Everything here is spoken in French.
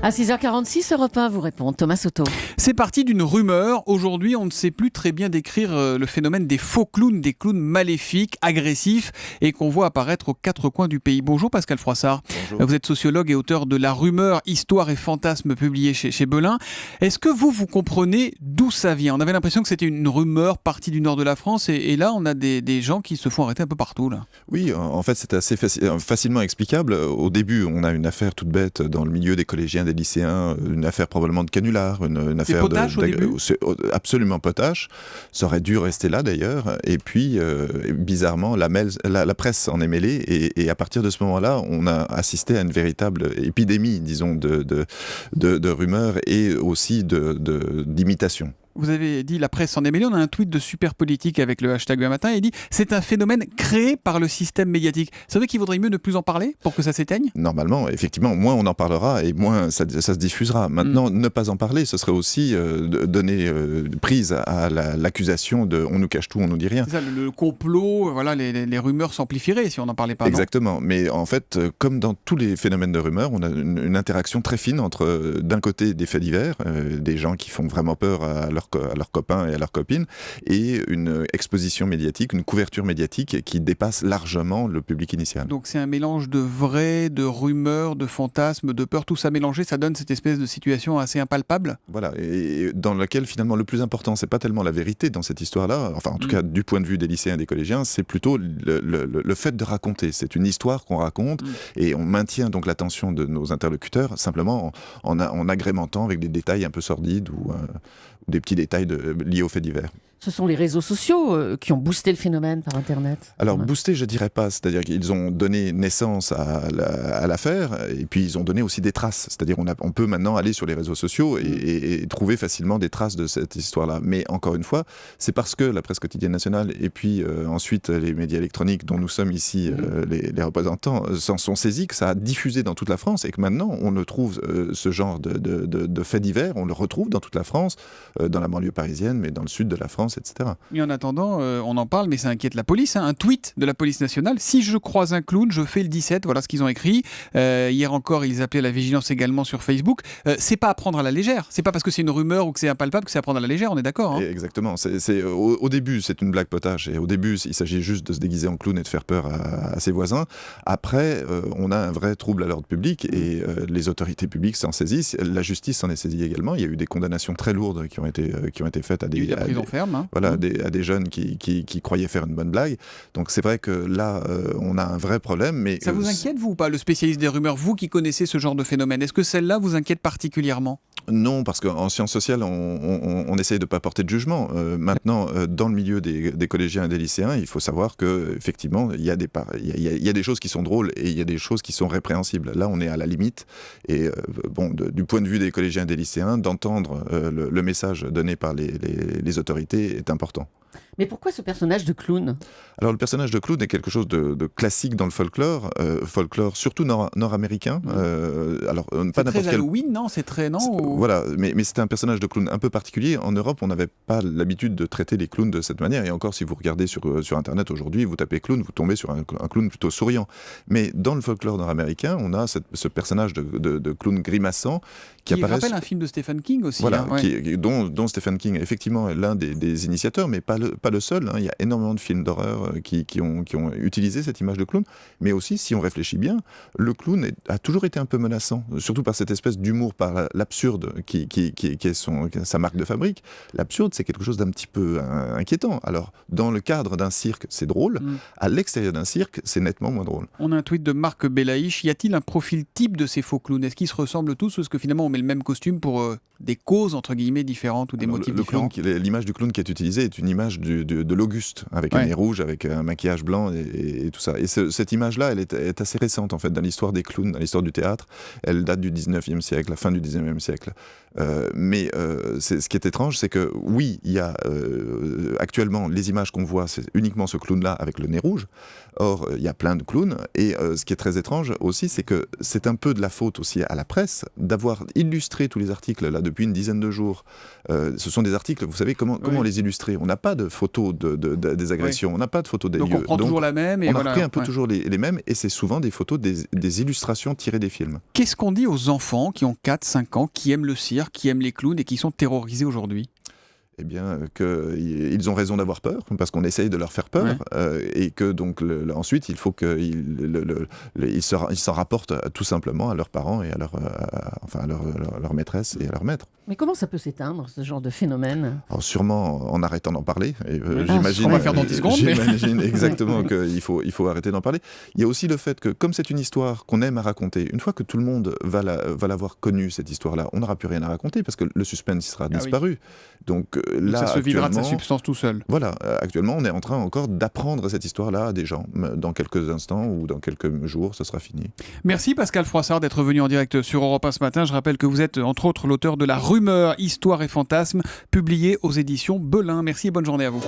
À 6h46, Europe 1 vous répond. Thomas Soto. C'est parti d'une rumeur. Aujourd'hui, on ne sait plus très bien décrire le phénomène des faux clowns, des clowns maléfiques, agressifs et qu'on voit apparaître aux quatre coins du pays. Bonjour Pascal Froissart. Bonjour. Vous êtes sociologue et auteur de La Rumeur, Histoire et Fantasmes publié chez Belin. Est-ce que vous comprenez d'où ça vient ? On avait l'impression que c'était une rumeur partie du nord de la France et là, on a des gens qui se font arrêter un peu partout. Là. Oui, en fait, c'est assez facilement explicable. Au début, on a une affaire toute bête dans le milieu des collégiens, des lycéens, une affaire probablement de canular, une affaire potache au début ? C'est absolument potache. Ça aurait dû rester là d'ailleurs. Et puis, bizarrement, la presse en est mêlée et à partir de ce moment-là, on a assisté à une véritable épidémie, disons, de rumeurs et aussi d'imitations. Vous avez dit la presse s'en est mêlée. On a un tweet de Super Politique avec le hashtag un matin. Il dit c'est un phénomène créé par le système médiatique. C'est vrai qu'il vaudrait mieux ne plus en parler pour que ça s'éteigne ? Normalement, effectivement, moins on en parlera et moins ça se diffusera. Maintenant, ne pas en parler, ce serait aussi donner prise à l'accusation de on nous cache tout, on nous dit rien. C'est ça, le complot, voilà, les rumeurs s'amplifieraient si on n'en parlait pas. Exactement. Non ? Mais en fait, comme dans tous les phénomènes de rumeurs, on a une interaction très fine entre, d'un côté, des faits divers, des gens qui font vraiment peur à leurs copains et à leurs copines, et une exposition médiatique, une couverture médiatique qui dépasse largement le public initial. Donc c'est un mélange de vrai, de rumeurs, de fantasmes, de peur, tout ça mélangé, ça donne cette espèce de situation assez impalpable. Voilà, et dans laquelle finalement le plus important, c'est pas tellement la vérité dans cette histoire-là, enfin en tout cas du point de vue des lycéens et des collégiens, c'est plutôt le fait de raconter. C'est une histoire qu'on raconte et on maintient donc l'attention de nos interlocuteurs simplement en agrémentant avec des détails un peu sordides ou des petits détails liés aux faits divers. Ce sont les réseaux sociaux qui ont boosté le phénomène par Internet. Alors boosté, je dirais pas, c'est-à-dire qu'ils ont donné naissance à l'affaire et puis ils ont donné aussi des traces, c'est-à-dire on peut maintenant aller sur les réseaux sociaux et trouver facilement des traces de cette histoire-là. Mais encore une fois, c'est parce que la presse quotidienne nationale et puis ensuite les médias électroniques dont nous sommes ici les représentants s'en sont saisis, que ça a diffusé dans toute la France et que maintenant on le trouve, ce genre de faits divers, on le retrouve dans toute la France, dans la banlieue parisienne, mais dans le sud de la France, etc. Et en attendant, on en parle, mais ça inquiète la police. Un tweet de la police nationale. Si je croise un clown, je fais le 17. Voilà ce qu'ils ont écrit. Hier encore, ils appelaient à la vigilance également sur Facebook. C'est pas à prendre à la légère. C'est pas parce que c'est une rumeur ou que c'est impalpable que c'est à prendre à la légère. On est d'accord. Hein. Exactement. Au début, c'est une blague potache. Et au début, il s'agit juste de se déguiser en clown et de faire peur à ses voisins. Après, on a un vrai trouble à l'ordre public et les autorités publiques s'en saisissent. La justice s'en est saisie également. Il y a eu des condamnations très lourdes qui ont été faites à des... Il y a eu de la prison ferme. Hein. Voilà, à des jeunes qui croyaient faire une bonne blague. Donc c'est vrai que là, on a un vrai problème. Mais ça vous inquiète, vous, ou pas, le spécialiste des rumeurs, vous qui connaissez ce genre de phénomène ? Est-ce que celle-là vous inquiète particulièrement ? Non, parce qu'en sciences sociales, on essaye de ne pas porter de jugement. Maintenant, dans le milieu des collégiens et des lycéens, il faut savoir qu'effectivement, il y a des choses qui sont drôles et il y a des choses qui sont répréhensibles. Là, on est à la limite. Et du point de vue des collégiens et des lycéens, d'entendre le message donné par les autorités est important. Mais pourquoi ce personnage de clown ? Alors le personnage de clown est quelque chose de classique dans le folklore surtout nord-américain. Alors c'est pas très n'importe quel... Halloween, non ? C'est très Voilà, mais c'est un personnage de clown un peu particulier. En Europe, on n'avait pas l'habitude de traiter les clowns de cette manière. Et encore, si vous regardez sur Internet aujourd'hui, vous tapez clown, vous tombez sur un clown plutôt souriant. Mais dans le folklore nord-américain, on a ce personnage de clown grimaçant qui apparaît... rappelle un film de Stephen King aussi. Voilà, hein, ouais. dont Stephen King est effectivement l'un des initiateurs, mais pas le seul. Hein. Il y a énormément de films d'horreur qui ont utilisé cette image de clown. Mais aussi, si on réfléchit bien, le clown a toujours été un peu menaçant, surtout par cette espèce d'humour, par l'absurde qui est sa marque de fabrique. L'absurde, c'est quelque chose d'un petit peu inquiétant. Alors, dans le cadre d'un cirque, c'est drôle. À l'extérieur d'un cirque, c'est nettement moins drôle. On a un tweet de Marc Belaïch. Y a-t-il un profil type de ces faux clowns ? Est-ce qu'ils se ressemblent tous ou est-ce que finalement on met le même costume pour des causes entre guillemets différentes ou des motifs différents ? L'image du clown qui est utilisée est une image de l'Auguste, avec un nez rouge, avec un maquillage blanc et tout ça. Et cette image-là, elle est assez récente en fait dans l'histoire des clowns, dans l'histoire du théâtre. Elle date du 19e siècle, la fin du 19e siècle. Mais ce qui est étrange, c'est que oui, il y a actuellement les images qu'on voit, c'est uniquement ce clown-là avec le nez rouge. Or, il y a plein de clowns. Et ce qui est très étrange aussi, c'est que c'est un peu de la faute aussi à la presse d'avoir illustré tous les articles là depuis une dizaine de jours. Ce sont des articles, vous savez comment les illustrer ? On n'a pas de photos des agressions, on n'a pas de photos des Donc lieux. on prend toujours la même. Et on voilà. a repris un peu toujours les mêmes, et c'est souvent des photos, des illustrations tirées des films. Qu'est-ce qu'on dit aux enfants qui ont 4-5 ans, qui aiment le cirque, qui aiment les clowns et qui sont terrorisés aujourd'hui ? Eh bien, qu'ils ont raison d'avoir peur, parce qu'on essaye de leur faire peur, et que donc ensuite, il faut qu'ils s'en rapportent tout simplement à leurs parents et à leur maîtresse et à leur maître. Mais comment ça peut s'éteindre, ce genre de phénomène ? Alors sûrement en arrêtant d'en parler. Et, ce qu'on va faire dans 10 secondes. J'imagine exactement qu'il faut arrêter d'en parler. Il y a aussi le fait que, comme c'est une histoire qu'on aime à raconter, une fois que tout le monde va l'avoir connue, cette histoire-là, on n'aura plus rien à raconter, parce que le suspense sera disparu. Donc là, ça se videra de sa substance tout seul. Voilà, actuellement, on est en train encore d'apprendre cette histoire-là à des gens. Dans quelques instants ou dans quelques jours, ça sera fini. Merci Pascal Froissart d'être venu en direct sur Europe 1 ce matin. Je rappelle que vous êtes entre autres l'auteur de La Rumeur, Histoire et Fantasmes, publié aux éditions Belin. Merci et bonne journée à vous.